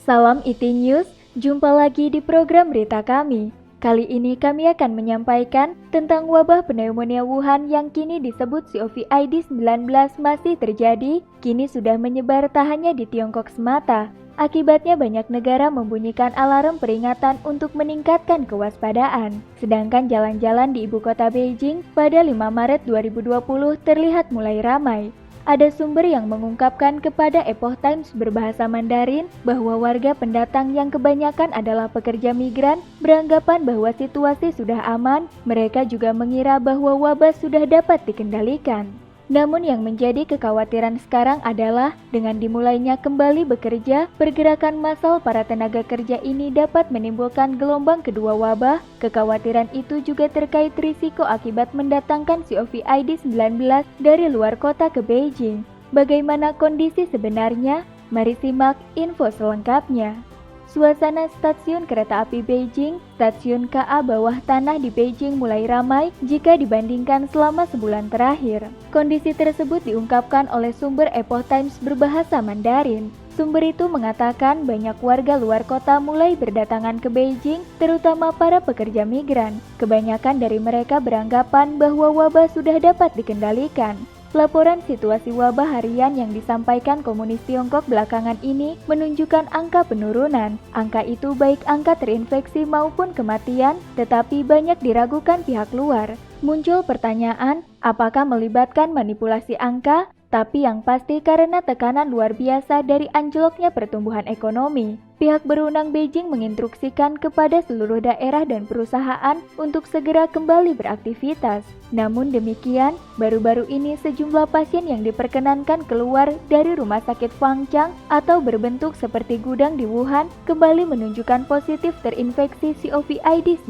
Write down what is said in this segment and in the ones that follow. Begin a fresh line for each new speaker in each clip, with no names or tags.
Salam IT News, jumpa lagi di program berita kami. Kali ini kami akan menyampaikan tentang wabah pneumonia Wuhan yang kini disebut COVID-19 masih terjadi, kini sudah menyebar tak hanya di Tiongkok semata. Akibatnya banyak negara membunyikan alarm peringatan untuk meningkatkan kewaspadaan. Sedangkan jalan-jalan di ibu kota Beijing pada 5 Maret 2020 terlihat mulai ramai. Ada sumber yang mengungkapkan kepada Epoch Times berbahasa Mandarin bahwa warga pendatang yang kebanyakan adalah pekerja migran beranggapan bahwa situasi sudah aman. Mereka juga mengira bahwa wabah sudah dapat dikendalikan. Namun yang menjadi kekhawatiran sekarang adalah dengan dimulainya kembali bekerja, pergerakan massal para tenaga kerja ini dapat menimbulkan gelombang kedua wabah. Kekhawatiran itu juga terkait risiko akibat mendatangkan COVID-19 dari luar kota ke Beijing. Bagaimana kondisi sebenarnya? Mari simak info selengkapnya. Suasana stasiun kereta api Beijing, stasiun KA bawah tanah di Beijing mulai ramai jika dibandingkan selama sebulan terakhir. Kondisi tersebut diungkapkan oleh sumber Epoch Times berbahasa Mandarin. Sumber itu mengatakan banyak warga luar kota mulai berdatangan ke Beijing, terutama para pekerja migran. Kebanyakan dari mereka beranggapan bahwa wabah sudah dapat dikendalikan. Laporan situasi wabah harian yang disampaikan Komunis Tiongkok belakangan ini menunjukkan angka penurunan. Angka itu baik angka terinfeksi maupun kematian, tetapi banyak diragukan pihak luar. Muncul pertanyaan, apakah melibatkan manipulasi angka? Tapi yang pasti karena tekanan luar biasa dari anjloknya pertumbuhan ekonomi. Pihak berwenang Beijing menginstruksikan kepada seluruh daerah dan perusahaan untuk segera kembali beraktivitas. Namun demikian, baru-baru ini sejumlah pasien yang diperkenankan keluar dari rumah sakit Fangchang atau berbentuk seperti gudang di Wuhan kembali menunjukkan positif terinfeksi COVID-19.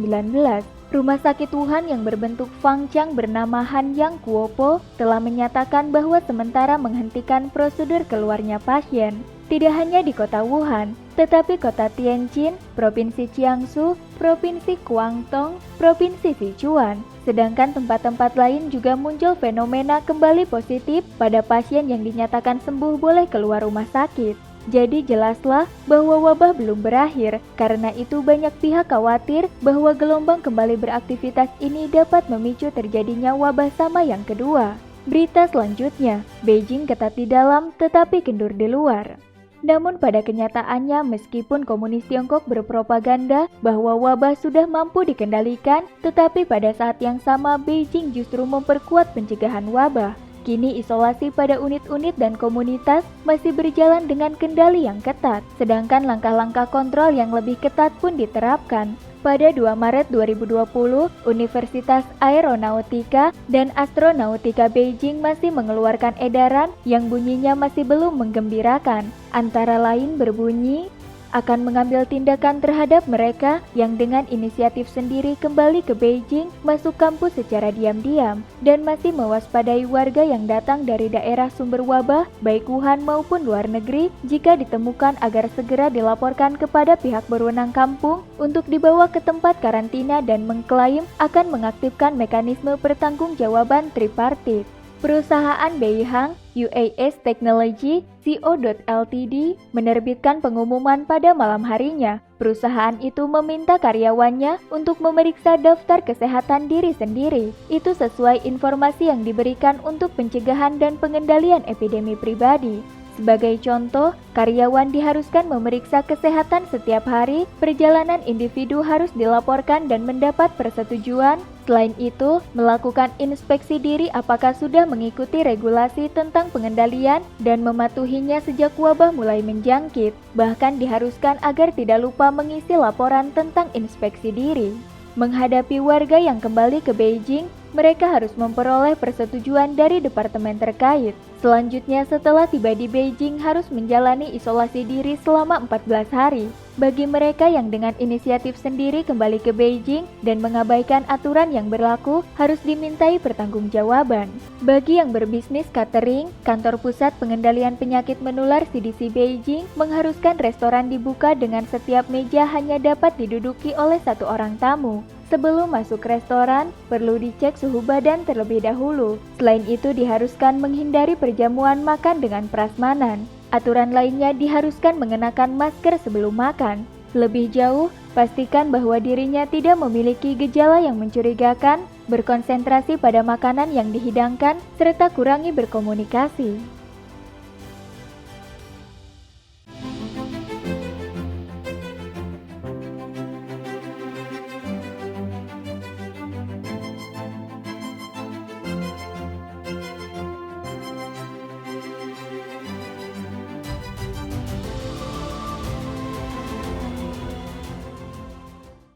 Rumah sakit Wuhan yang berbentuk Fangchang bernama Hanyang Kuopo telah menyatakan bahwa sementara menghentikan prosedur keluarnya pasien. Tidak hanya di kota Wuhan, tetapi kota Tianjin, Provinsi Jiangsu, Provinsi Guangdong, Provinsi Sichuan. Sedangkan tempat-tempat lain juga muncul fenomena kembali positif pada pasien yang dinyatakan sembuh boleh keluar rumah sakit. Jadi jelaslah bahwa wabah belum berakhir, karena itu banyak pihak khawatir bahwa gelombang kembali beraktivitas ini dapat memicu terjadinya wabah sama yang kedua. Berita selanjutnya, Beijing ketat di dalam tetapi kendur di luar. Namun pada kenyataannya meskipun Komunis Tiongkok berpropaganda bahwa wabah sudah mampu dikendalikan, tetapi pada saat yang sama Beijing justru memperkuat pencegahan wabah. Kini isolasi pada unit-unit dan komunitas masih berjalan dengan kendali yang ketat, sedangkan langkah-langkah kontrol yang lebih ketat pun diterapkan. Pada 2 Maret 2020, Universitas Aeronautika dan Astronautika Beijing masih mengeluarkan edaran yang bunyinya masih belum menggembirakan. Antara lain berbunyi, akan mengambil tindakan terhadap mereka yang dengan inisiatif sendiri kembali ke Beijing, masuk kampus secara diam-diam, dan masih mewaspadai warga yang datang dari daerah sumber wabah, baik Wuhan maupun luar negeri, jika ditemukan agar segera dilaporkan kepada pihak berwenang kampung untuk dibawa ke tempat karantina dan mengklaim akan mengaktifkan mekanisme pertanggungjawaban tripartit. Perusahaan Beihang UAS Technology Co. Ltd. menerbitkan pengumuman pada malam harinya. Perusahaan itu meminta karyawannya untuk memeriksa daftar kesehatan diri sendiri. Itu sesuai informasi yang diberikan untuk pencegahan dan pengendalian epidemi pribadi. Sebagai contoh, karyawan diharuskan memeriksa kesehatan setiap hari, perjalanan individu harus dilaporkan dan mendapat persetujuan. Selain itu, melakukan inspeksi diri apakah sudah mengikuti regulasi tentang pengendalian dan mematuhinya sejak wabah mulai menjangkit. Bahkan diharuskan agar tidak lupa mengisi laporan tentang inspeksi diri. Menghadapi warga yang kembali ke Beijing, mereka harus memperoleh persetujuan dari departemen terkait. Selanjutnya setelah tiba di Beijing harus menjalani isolasi diri selama 14 hari. Bagi mereka yang dengan inisiatif sendiri kembali ke Beijing dan mengabaikan aturan yang berlaku harus dimintai pertanggungjawaban. Bagi yang berbisnis catering, kantor pusat pengendalian penyakit menular CDC Beijing mengharuskan restoran dibuka dengan setiap meja hanya dapat diduduki oleh satu orang tamu. Sebelum masuk restoran, perlu dicek suhu badan terlebih dahulu. Selain itu diharuskan menghindari perjamuan makan dengan prasmanan. Aturan lainnya diharuskan mengenakan masker sebelum makan. Lebih jauh, pastikan bahwa dirinya tidak memiliki gejala yang mencurigakan, berkonsentrasi pada makanan yang dihidangkan, serta kurangi berkomunikasi.